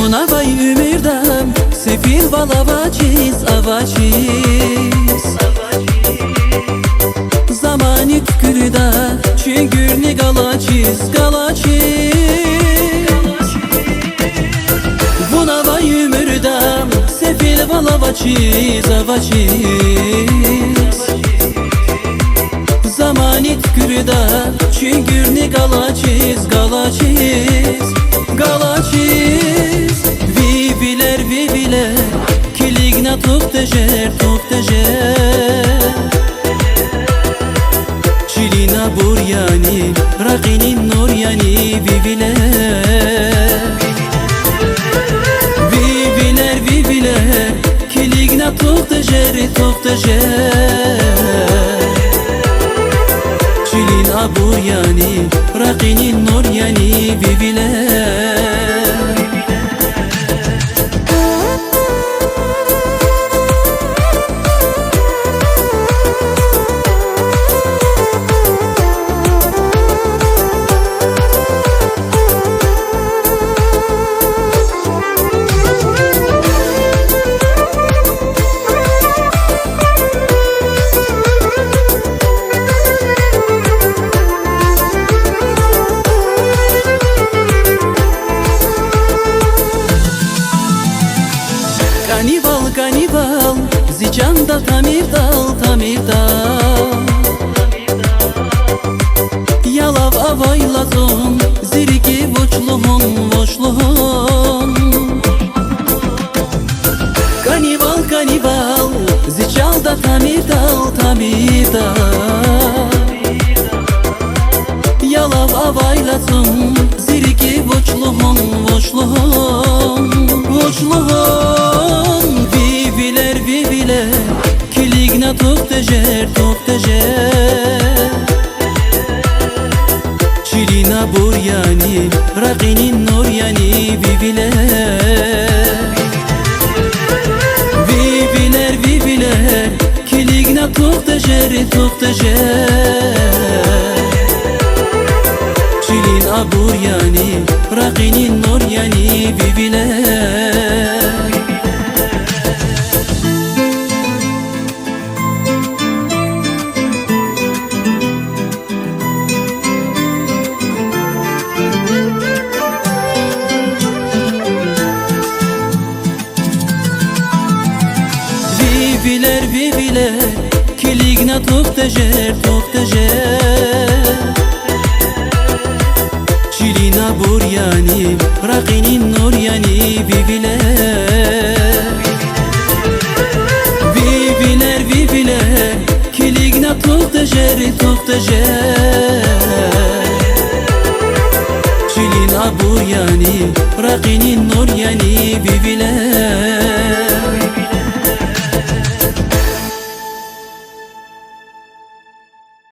Vay ümirdem sefil bal avaciz avaciz Zamani tükürüde çüngürni galaciz galaciz Buna vay ümirdem sefil bal avaciz avaciz Zamani tükürüde çüngürni galaciz galaciz galaciz Viviler, kiligna tuktejer Çilina buryani, raqinin nuryani Viviler, kiligna tuktejer Çilina buryani, raqinin nuryani Viviler Kanibal, zicanda tamir dal Yalav avayladım, zirgi voçluğun Kanibal, zicanda tamir dal Yalav avayladım, zirgi voçluğun Viviler, kiligna tuktejer Çilina buryani, raqinin nuryani Viviler, kiligna tuktejer Çilina buryani, raqinin nuryani Viviler Viviler, kiligna tuktejer Çilina buryani, raqinin nuryani Viviler, kiligna tuktejer Çilina buryani, raqinin nuryani Viviler